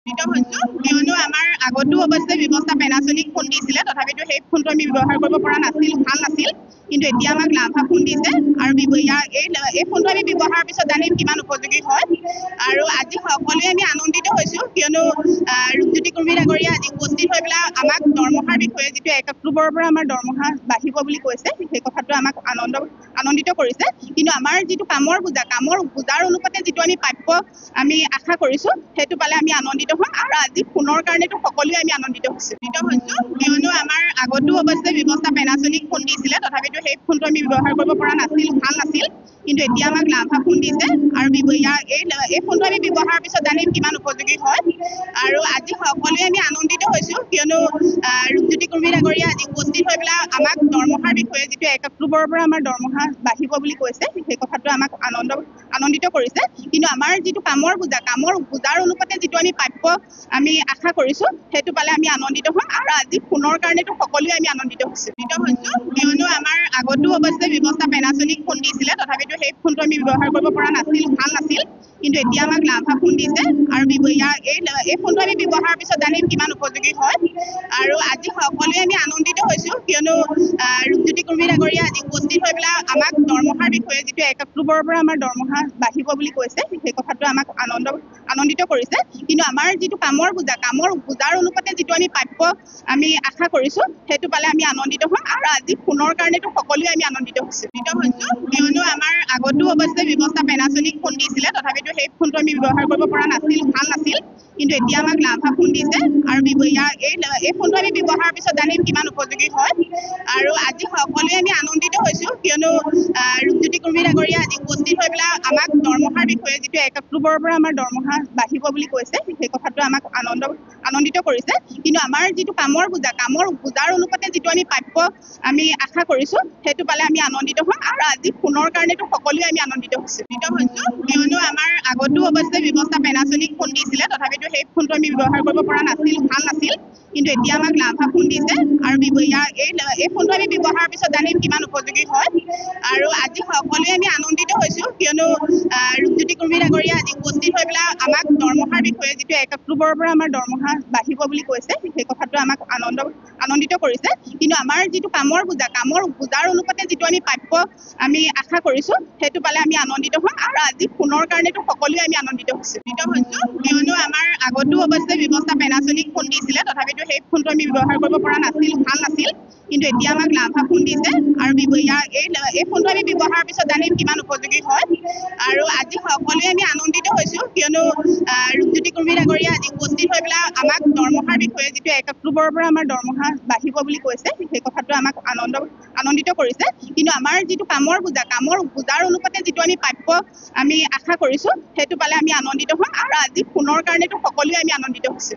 উপকৃত হৈছো কিয়নো আমাৰ আগতো অৱশ্যে ব্যৱস্থা পেনাছনিক ফোন দিছিলে তথাপিতো সেই ফোনটো আমি ব্যৱহাৰ কৰিব পৰা নাছিল ভাল নাছিল কিন্তু এতিয়া আমাক লাভা ফোন দিছে আৰু এই ফোনটো আমি ব্যৱহাৰৰ পিছত জানিম কিমান উপযোগী হয় আৰু আজি সকলোৱে আমি আনন্দিত হৈছো কিয়নো ৰূপজ্যোতি কুৰ্মী ডাঙৰীয়া আজি উপস্থিত হৈ পেলাই আমাক দৰমহাৰ বিষয়ে যিটো 1 অক্টোবৰৰ পৰা আমাৰ দৰমহা বাঢ়িব বুলি কৈছে সেই কথাটো আমাক আনন্দিত কৰিছে কিন্তু আমাৰ যিটো কামৰ বুজাৰ অনুপাতে যিটো আমি প্ৰাপ্য আমি আশা কৰিছো সেইটো পালে আমি আনন্দিত হ'ম আৰু আজি ফোনৰ কাৰণেতো সকলোৱে আমি আনন্দিত হৈছো কিয়নো আমাৰ আগতো অৱশ্যে ব্যৱস্থা পেনাছনিক ফোন দিছিলে তথাপিতো সেই ফোনটো আমি ব্যৱহাৰ কৰিব পৰা নাছিল ভাল নাছিল কিন্তু এতিয়া আমাক লাভা ফোন দিছে আৰু এই ফোনটো আমি ব্যৱহাৰৰ পিছত জানিম কিমান উপযোগী হয় আৰু আজি সকলোৱে আমি আনন্দিত হৈছো কিয়নো ৰূপজ্যোতি কুৰ্মী ডাঙৰীয়া আজি উপস্থিত হৈ পেলাই আমাক দৰমহাৰ বিষয়ে যিটো 1 অক্টোবৰৰ পৰা আমাৰ দৰমহা বাঢ়িব বুলি কৈছে সেই কথাটো আমাক আনন্দিত কৰিছে কিন্তু আমাৰ যিটো কামৰ বুজাৰ অনুপাতে যিটো আমি প্ৰাপ্য আমি আশা কৰিছো সেইটো পালে আমি আনন্দিত হ'ম আৰু আজি ফোনৰ কাৰণেতো সকলোৱে আমি আনন্দিত হৈছো কিয়নো আমাৰ আগতো অৱশ্যে ব্যৱস্থা পেনাছনিক ফোন দিছিলে তথাপিতো সেই ফোনটো আমি ব্যৱহাৰ কৰিব পৰা নাছিল ভাল নাছিল কিন্তু এতিয়া আমাক লাভা ফোন দিছে আৰু এই ফোনটো আমি ব্যৱহাৰৰ পিছত জানিম কিমান উপযোগী হয় আৰু আজি সকলোৱে আমি আনন্দিত হৈছো কিয়নো ৰূপজ্যোতি কুৰ্মী ডাঙৰীয়া আজি উপস্থিত হৈ পেলাই আমাক দৰমহাৰ বিষয়ে যিটো 1 অক্টোবৰৰ পৰা আমাৰ দৰমহা বাঢ়িব বুলি কৈছে সেই কথাটো আমাক আনন্দিত কৰিছে কিন্তু আমাৰ যিটো কামৰ বুজাৰ অনুপাতে যিটো আমি প্ৰাপ্য আমি আশা কৰিছো সেইটো পালে আমি আনন্দিত হ'ম আৰু আজি ফোনৰ কাৰণেতো সকলোৱে আমি আনন্দিত হৈছো কিয়নো আমাৰ আগতো অৱশ্যে ব্যৱস্থা পেনাছনিক ফোন দিছিলে তথাপিতো সেই ফোনটো আমি ব্যৱহাৰ কৰিব পৰা নাছিল ভাল নাছিল কিন্তু এতিয়া আমাক লাভা ফোন দিছে আৰু এই ফোনটো আমি ব্যৱহাৰৰ পিছত জানিম কিমান উপযোগী হয় আৰু আজি সকলোৱে আমি আনন্দিত হৈছো কিয়নো ৰূপজ্যোতি কুৰ্মী ডাঙৰীয়া আজি উপস্থিত হৈ পেলাই আমাক দৰমহাৰ বিষয়ে যিটো 1 অক্টোবৰৰ পৰা আমাৰ দৰমহা বাঢ়িব বুলি কৈছে সেই কথাটো আমাক আনন্দিত কৰিছে কিন্তু আমাৰ যিটো কামৰ বুজাৰ অনুপাতে যিটো আমি প্ৰাপ্য আমি আশা কৰিছো সেইটো পালে আমি আনন্দিত হ'ম আৰু আজি ফোনৰ কাৰণেতো সকলোৱে আমি আনন্দিত হৈছো কিয়নো আমাৰ আগতো অৱশ্যে ব্যৱস্থা পেনাছনিক ফোন দিছিলে তথাপিতো সেই ফোনটো আমি ব্যৱহাৰ কৰিব পৰা নাছিল ভাল নাছিল কিন্তু এতিয়া আমাক লাভা ফোন দিছে আৰু এই ফোনটো আমি ব্যৱহাৰৰ পিছত জানিম কিমান উপযোগী হয় আৰু আজি সকলোৱে আমি আনন্দিত হৈছো কিয়নো ৰূপজ্যোতি কুৰ্মী ডাঙৰীয়া আজি উপস্থিত হৈ পেলাই আমাক দৰমহাৰ বিষয়ে যিটো 1 অক্টোবৰৰ পৰা আমাৰ দৰমহা বাঢ়িব বুলি কৈছে সেই কথাটো আমাক আনন্দিত কৰিছে কিন্তু আমাৰ যিটো কামৰ বুজাৰ অনুপাতে যিটো আমি প্ৰাপ্য আমি আশা কৰিছো সেইটো পালে আমি আনন্দিত হ'ম আৰু আজি ফোনৰ কাৰণেতো সকলোৱে আমি আনন্দিত হৈছো কিয়নো আমাৰ আগতো অৱশ্যে ব্যৱস্থা পেনাছনিক ফোন দিছিলে তথাপিতো সেই ফোনটো আমি ব্যৱহাৰ কৰিব পৰা নাছিল ভাল নাছিল কিন্তু এতিয়া আমাক লাভা ফোন দিছে আৰু এই ফোনটো আমি ব্যৱহাৰৰ পিছত জানিম কিমান উপযোগী হয় আৰু আজি সকলোৱে আমি আনন্দিত হৈছো কিয়নো ৰূপজ্যোতি কুৰ্মী ডাঙৰীয়া আজি উপস্থিত হৈ পেলাই আমাক দৰমহাৰ বিষয়ে যিটো 1 অক্টোবৰৰ পৰা আমাৰ দৰমহা বাঢ়িব বুলি কৈছে সেই কথাটো আমাক আনন্দিত কৰিছে কিন্তু আমাৰ যিটো কামৰ বুজাৰ অনুপাতে যিটো আমি প্ৰাপ্য আমি আশা কৰিছো সেইটো পালে আমি আনন্দিত হ'ম আৰু আজি ফোনৰ কাৰণেতো সকলোৱে আমি আনন্দিত হৈছো